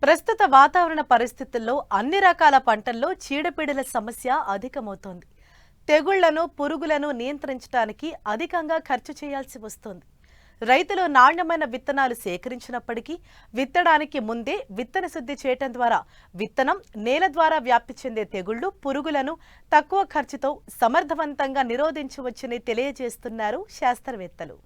ప్రస్తుత వాతావరణ పరిస్థితుల్లో అన్ని రకాల పంటల్లో చీడపీడల సమస్య అధికమవుతోంది. తెగుళ్లను, పురుగులను నియంత్రించడానికి అధికంగా ఖర్చు చేయాల్సి వస్తోంది. రైతులు నాణ్యమైన విత్తనాలు సేకరించినప్పటికీ విత్తడానికి ముందే విత్తన శుద్ధి చేయటం ద్వారా విత్తనం నేల ద్వారా వ్యాప్తి చెందే తెగుళ్లు, పురుగులను తక్కువ ఖర్చుతో సమర్థవంతంగా నిరోధించవచ్చని తెలియజేస్తున్నారు శాస్త్రవేత్తలు.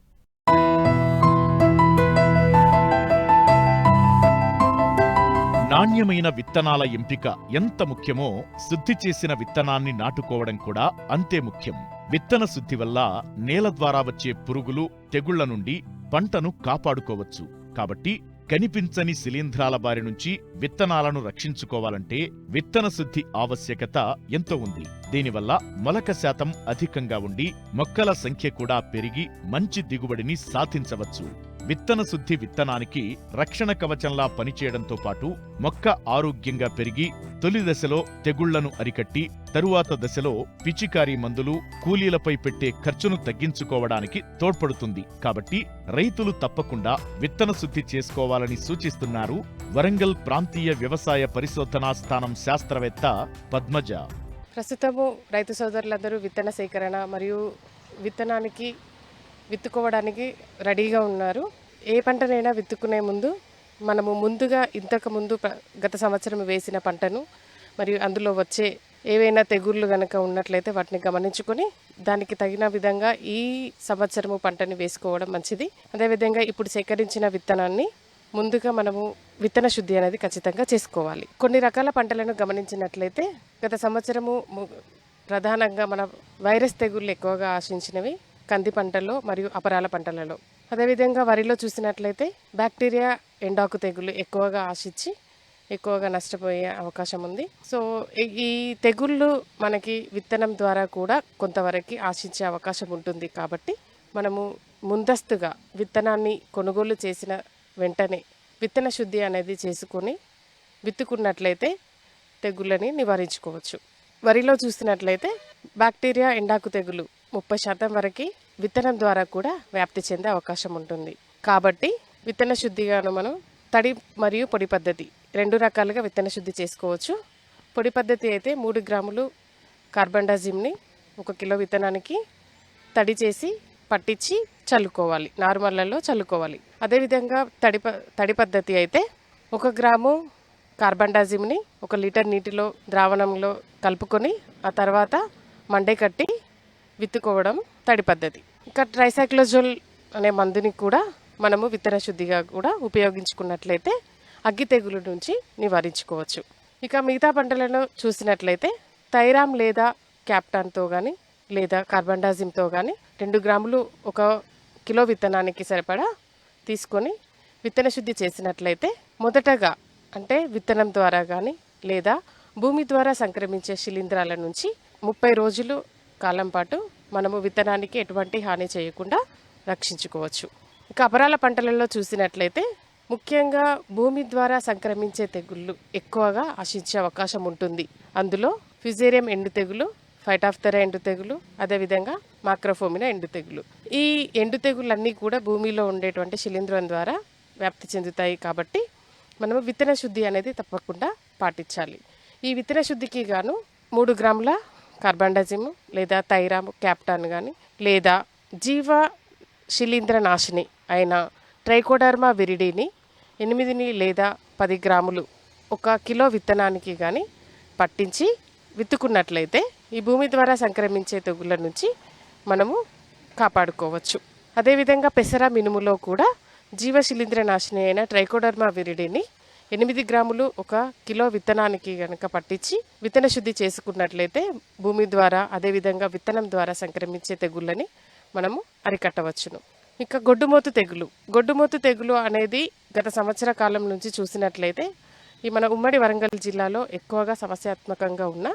నాణ్యమైన విత్తనాల ఎంపిక ఎంత ముఖ్యమో శుద్ధి చేసిన విత్తనాన్ని నాటుకోవడం కూడా అంతే ముఖ్యం. విత్తన శుద్ధి వల్ల నేల ద్వారా వచ్చే పురుగులు, తెగుళ్ల నుండి పంటను కాపాడుకోవచ్చు. కాబట్టి కనిపించని శిలీంధ్రాల బారి నుంచి విత్తనాలను రక్షించుకోవాలంటే విత్తన శుద్ధి ఆవశ్యకత ఎంతో ఉంది. దీనివల్ల మొలక శాతం అధికంగా ఉండి మొక్కల సంఖ్య కూడా పెరిగి మంచి దిగుబడిని సాధించవచ్చు. విత్తన శుద్ధి విత్తనానికి రక్షణ కవచంలా పనిచేయడంతో పాటు మొక్క ఆరోగ్యంగా పెరిగి తొలి దశలో తెగుళ్లను అరికట్టి తరువాత దశలో పిచికారీ మందులు, కూలీలపై పెట్టే ఖర్చును తగ్గించుకోవడానికి తోడ్పడుతుంది. కాబట్టి రైతులు తప్పకుండా విత్తన శుద్ధి చేసుకోవాలని సూచిస్తున్నారు వరంగల్ ప్రాంతీయ వ్యవసాయ పరిశోధనా స్థానం శాస్త్రవేత్త పద్మజ. ప్రస్తుతము రైతు సోదరులందరూ విత్తన సేకరణ మరియు విత్తనానికి విత్తుకోవడానికి రెడీగా ఉన్నారు. ఏ పంటనైనా విత్తుకునే ముందు మనము ముందుగా ఇంతకుముందు గత సంవత్సరం వేసిన పంటను మరియు అందులో వచ్చే ఏవైనా తెగుళ్ళు కనుక ఉన్నట్లయితే వాటిని గమనించుకొని దానికి తగిన విధంగా ఈ సంవత్సరము పంటని వేసుకోవడం మంచిది. అదేవిధంగా ఇప్పుడు సేకరించిన విత్తనాన్ని ముందుగా మనము విత్తన శుద్ధి అనేది ఖచ్చితంగా చేసుకోవాలి. కొన్ని రకాల పంటలను గమనించినట్లయితే గత సంవత్సరము ప్రధానంగా మన వైరస్ తెగుళ్ళు ఎక్కువగా ఆశించినవి కంది పంటల్లో మరియు అపరాల పంటలలో. అదేవిధంగా వరిలో చూసినట్లయితే బ్యాక్టీరియా, ఎండాకు తెగులు ఎక్కువగా ఆశించి ఎక్కువగా నష్టపోయే అవకాశం ఉంది. సో ఈ తెగుళ్ళు మనకి విత్తనం ద్వారా కూడా కొంతవరకు ఆశించే అవకాశం ఉంటుంది. కాబట్టి మనము ముందస్తుగా విత్తనాన్ని కొనుగోలు చేసిన వెంటనే విత్తన శుద్ధి అనేది చేసుకొని విత్తుకున్నట్లయితే తెగుళ్ళని నివారించుకోవచ్చు. వరిలో చూసినట్లయితే బ్యాక్టీరియా, ఎండాకు తెగులు 30% వరకు విత్తనం ద్వారా కూడా వ్యాప్తి చెందే అవకాశం ఉంటుంది. కాబట్టి విత్తన శుద్ధిగాను మనం తడి మరియు పొడి పద్ధతి 2 రకాలుగా విత్తన శుద్ధి చేసుకోవచ్చు. పొడి పద్ధతి అయితే 3 గ్రాములు కార్బండాజిమ్ని 1 కిలో విత్తనానికి తడి చేసి పట్టించి చల్లుకోవాలి, నార్మల్లలో చల్లుకోవాలి. అదేవిధంగా తడి పద్ధతి అయితే 1 గ్రాము కార్బండాజిమ్ని 1 లీటర్ నీటిలో ద్రావణంలో కలుపుకొని ఆ తర్వాత మండే కట్టి విత్తుకోవడం తడి పద్ధతి. ఇంకా ట్రైసైక్లోజోల్ అనే మందుని కూడా మనము విత్తన శుద్ధిగా కూడా ఉపయోగించుకున్నట్లయితే అగ్గి తెగులు నుంచి నివారించుకోవచ్చు. ఇక మిగతా పంటలను చూసినట్లయితే థైరామ్ లేదా క్యాప్టాన్తో కానీ లేదా కార్బండాజిమ్తో కానీ 2 గ్రాములు 1 కిలో విత్తనానికి సరిపడా తీసుకొని విత్తన శుద్ధి చేసినట్లయితే మొదటగా అంటే విత్తనం ద్వారా కానీ లేదా భూమి ద్వారా సంక్రమించే శిలీంధ్రాల నుంచి 30 రోజులు కాలం పాటు మనము విత్తనానికి ఎటువంటి హాని చేయకుండా రక్షించుకోవచ్చు. ఇక అపరాల పంటలలో చూసినట్లయితే ముఖ్యంగా భూమి ద్వారా సంక్రమించే తెగుళ్ళు ఎక్కువగా ఆశించే అవకాశం ఉంటుంది. అందులో ఫ్యుజేరియం ఎండు తెగులు, ఫైటాఫ్థరా ఎండు తెగులు, అదేవిధంగా మాక్రోఫోమినా ఎండు తెగులు. ఈ ఎండు తెగుళ్ళన్నీ కూడా భూమిలో ఉండేటువంటి శిలీంధ్రం ద్వారా వ్యాప్తి చెందుతాయి. కాబట్టి మనము విత్తన శుద్ధి అనేది తప్పకుండా పాటించాలి. ఈ విత్తన శుద్ధికి గాను 3 గ్రాముల కార్బండాజిమ్ లేదా థైరామ్, క్యాప్టాన్ కానీ లేదా జీవ శిలీంద్ర నాశిని అయిన ట్రైకోడర్మా విరిడిని 8 లేదా 10 గ్రాములు 1 కిలో విత్తనానికి కానీ పట్టించి విత్తుకున్నట్లయితే ఈ భూమి ద్వారా సంక్రమించే తెగుళ్ళ నుంచి మనము కాపాడుకోవచ్చు. అదేవిధంగా పెసర, మినుములో కూడా జీవ శిలీంద్ర నాశిని అయిన ట్రైకోడర్మా విరిడిని 8 గ్రాములు 1 కిలో విత్తనానికి కనుక పట్టించి విత్తన శుద్ధి చేసుకున్నట్లయితే భూమి ద్వారా అదేవిధంగా విత్తనం ద్వారా సంక్రమించే తెగుళ్ళని మనము అరికట్టవచ్చును. ఇక గొడ్డుమోతు తెగులు అనేది గత సంవత్సర కాలం నుంచి చూసినట్లయితే ఈ మన ఉమ్మడి వరంగల్ జిల్లాలో ఎక్కువగా సమస్యాత్మకంగా ఉన్న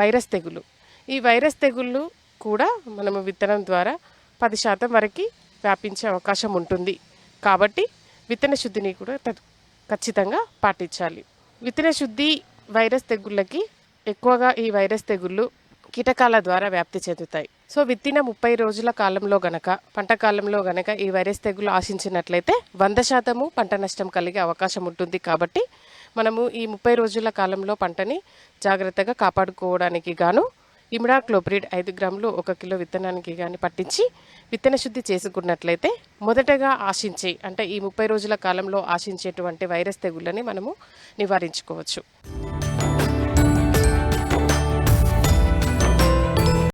వైరస్ తెగులు. ఈ వైరస్ తెగుళ్ళు కూడా మనము విత్తనం ద్వారా 10% వరకు వ్యాపించే అవకాశం ఉంటుంది. కాబట్టి విత్తన శుద్ధిని కూడా ఖచ్చితంగా పాటించాలి. విత్తన శుద్ధి వైరస్ తెగుళ్ళకి ఎక్కువగా ఈ వైరస్ తెగుళ్ళు కీటకాల ద్వారా వ్యాప్తి చెందుతాయి. సో విత్తిన 30 రోజుల కాలంలో గనక పంట కాలంలో గనక ఈ వైరస్ తెగులు ఆశించినట్లయితే 100% పంట నష్టం కలిగే అవకాశం ఉంటుంది. కాబట్టి మనము ఈ 30 రోజుల కాలంలో పంటని జాగ్రత్తగా కాపాడుకోవడానికి గాను ఇమిడాక్లోప్రిడ్ 5 గ్రాములు 1 కిలో విత్తనానికి కానీ పట్టించి విత్తన శుద్ధి చేసుకున్నట్లయితే మొదటగా ఆశించే అంటే ఈ 30 రోజుల కాలంలో ఆశించేటువంటి వైరస్ తెగుళ్ళని మనము నివారించుకోవచ్చు.